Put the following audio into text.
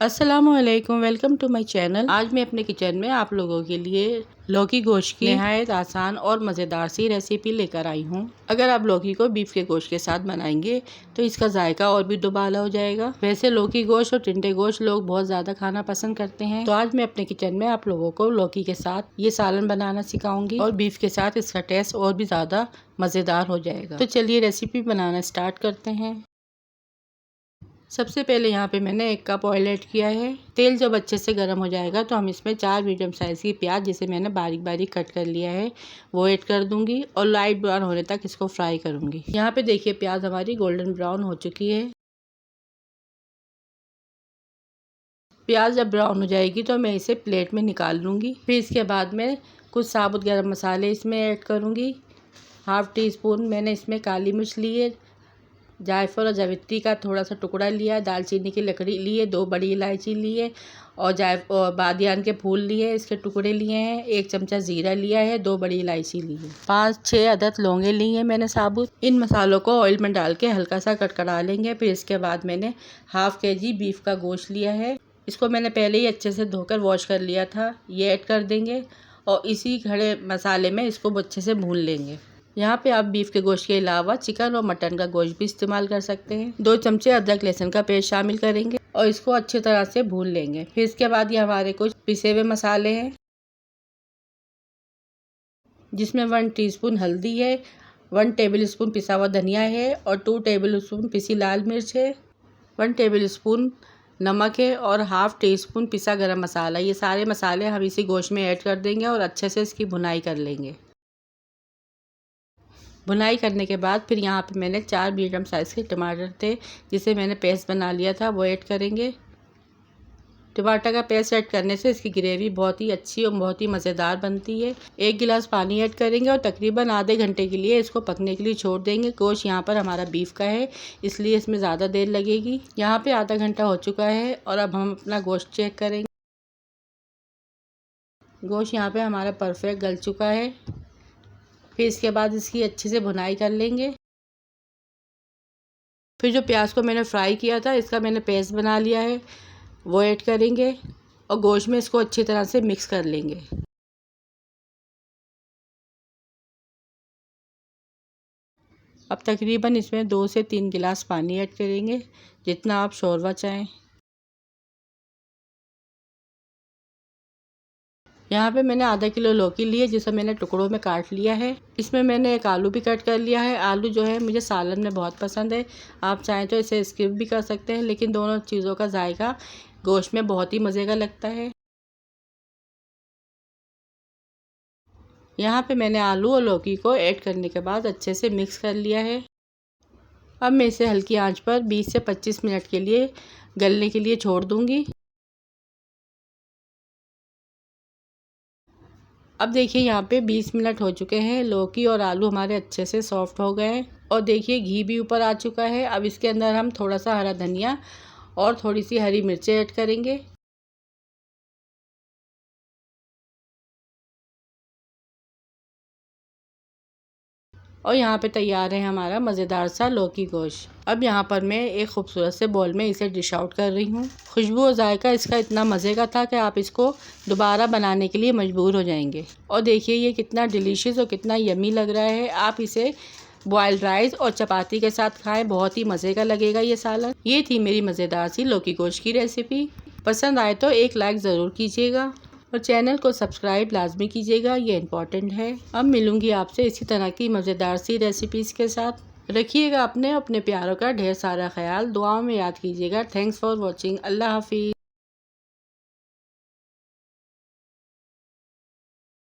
अस्सलामुअलैकुम, welcome to my channel. आज मैं अपने किचन में आप लोगों के लिए लौकी गोश्त की नहायत आसान और मज़ेदार सी रेसिपी लेकर आई हूँ। अगर आप लौकी को बीफ के गोश्त के साथ बनाएंगे तो इसका जायका और भी दुबाला हो जाएगा। वैसे लौकी गोश्त और टिंडे गोश्त लोग बहुत ज़्यादा खाना पसंद करते हैं, तो आज मैं अपने किचन में आप लोगों को लौकी के साथ ये सालन बनाना सिखाऊंगी और बीफ के साथ इसका टेस्ट और भी ज़्यादा मज़ेदार हो जाएगा। तो चलिए रेसिपी बनाना स्टार्ट करते हैं। सबसे पहले यहाँ पे मैंने 1 कप ऑयल ऐड किया है। तेल जब अच्छे से गर्म हो जाएगा तो हम इसमें 4 मीडियम साइज़ की प्याज, जिसे मैंने बारीक बारीक कट कर लिया है, वो ऐड कर दूंगी और लाइट ब्राउन होने तक इसको फ्राई करूंगी। यहाँ पे देखिए प्याज हमारी गोल्डन ब्राउन हो चुकी है। प्याज जब ब्राउन हो जाएगी तो मैं इसे प्लेट में निकाल लूँगी। फिर इसके बाद में कुछ साबुत गरम मसाले इसमें ऐड करूँगी। हाफ़ टी स्पून मैंने इसमें काली मिर्च ली है, जायफल और जावित्री का थोड़ा सा टुकड़ा लिया, दालचीनी की लकड़ी ली है, 2 बड़ी इलायची ली है और बादियान के फूल लिए, इसके टुकड़े लिए हैं, 1 चमचा ज़ीरा लिया है, 2 बड़ी इलायची ली है, 5-6 अदद लौंगे ली हैं मैंने साबुत। इन मसालों को ऑयल में डाल के हल्का सा कड़कड़ा लेंगे। फिर इसके बाद मैंने हाफ़ kg बीफ का गोश्त लिया है, इसको मैंने पहले ही अच्छे से धोकर वॉश कर लिया था, ये ऐड कर देंगे और इसी खड़े मसाले में इसको अच्छे से भून लेंगे। यहाँ पे आप बीफ के गोश्त के अलावा चिकन और मटन का गोश्त भी इस्तेमाल कर सकते हैं। 2 चमचे अदरक लहसुन का पेस्ट शामिल करेंगे और इसको अच्छी तरह से भून लेंगे। फिर इसके बाद ये हमारे कुछ पिसे हुए मसाले हैं, जिसमें 1 टीस्पून हल्दी है, 1 टेबलस्पून पिसा हुआ धनिया है और 2 टेबलस्पून पिसी लाल मिर्च है, 1 टेबलस्पून नमक है और हाफ़ टी स्पून पिसा गरम मसाला। ये सारे मसाले हम इसी गोश्त में ऐड कर देंगे और अच्छे से इसकी भुनाई कर लेंगे। भुनाई करने के बाद फिर यहाँ पे मैंने 4 मीडियम साइज़ के टमाटर थे, जिसे मैंने पेस्ट बना लिया था, वो ऐड करेंगे। टमाटर का पेस्ट ऐड करने से इसकी ग्रेवी बहुत ही अच्छी और बहुत ही मज़ेदार बनती है। 1 गिलास पानी ऐड करेंगे और तकरीबन आधे घंटे के लिए इसको पकने के लिए छोड़ देंगे। गोश्त यहाँ पर हमारा बीफ का है, इसलिए इसमें ज़्यादा देर लगेगी। यहाँ पे आधा घंटा हो चुका है और अब हम अपना गोश्त चेक करेंगे। गोश्त यहाँ पे हमारा परफेक्ट गल चुका है। फिर इसके बाद इसकी अच्छे से भुनाई कर लेंगे। फिर जो प्याज को मैंने फ्राई किया था, इसका मैंने पेस्ट बना लिया है, वो ऐड करेंगे और गोश्त में इसको अच्छी तरह से मिक्स कर लेंगे। अब तकरीबन इसमें 2 से 3 गिलास पानी ऐड करेंगे, जितना आप शोरबा चाहें। यहाँ पे मैंने आधा किलो लौकी ली है, जिसे मैंने टुकड़ों में काट लिया है। इसमें मैंने 1 आलू भी कट कर लिया है। आलू जो है मुझे सालन में बहुत पसंद है, आप चाहें तो इसे स्किप भी कर सकते हैं, लेकिन दोनों चीज़ों का जायका गोश्त में बहुत ही मज़े का लगता है। यहाँ पे मैंने आलू और लौकी को ऐड करने के बाद अच्छे से मिक्स कर लिया है। अब मैं इसे हल्की आंच पर 20 से 25 मिनट के लिए गलने के लिए छोड़ दूँगी। अब देखिए यहाँ पे 20 मिनट हो चुके हैं, लौकी और आलू हमारे अच्छे से सॉफ्ट हो गए हैं और देखिए घी भी ऊपर आ चुका है। अब इसके अंदर हम थोड़ा सा हरा धनिया और थोड़ी सी हरी मिर्चें ऐड करेंगे। और यहाँ पे तैयार है हमारा मज़ेदार सा लौकी गोश्त। अब यहाँ पर मैं एक खूबसूरत से बॉल में इसे डिश आउट कर रही हूँ। खुशबू और जायका इसका इतना मज़े का था कि आप इसको दोबारा बनाने के लिए मजबूर हो जाएंगे। और देखिए ये कितना डिलीशियस और कितना यमी लग रहा है। आप इसे बॉयल्ड राइस और चपाती के साथ खाएं, बहुत ही मज़े का लगेगा ये सालन। ये थी मेरी मज़ेदार सी लौकी गोश्त की रेसिपी। पसंद आए तो एक लाइक ज़रूर कीजिएगा और चैनल को सब्सक्राइब लाजमी कीजिएगा, ये इम्पोर्टेंट है। अब मिलूंगी आपसे इसी तरह की मज़ेदार सी रेसिपीज़ के साथ। रखिएगा अपने प्यारों का ढेर सारा ख्याल, दुआओं में याद कीजिएगा। Thanks for watching. अल्लाह हाफिज़।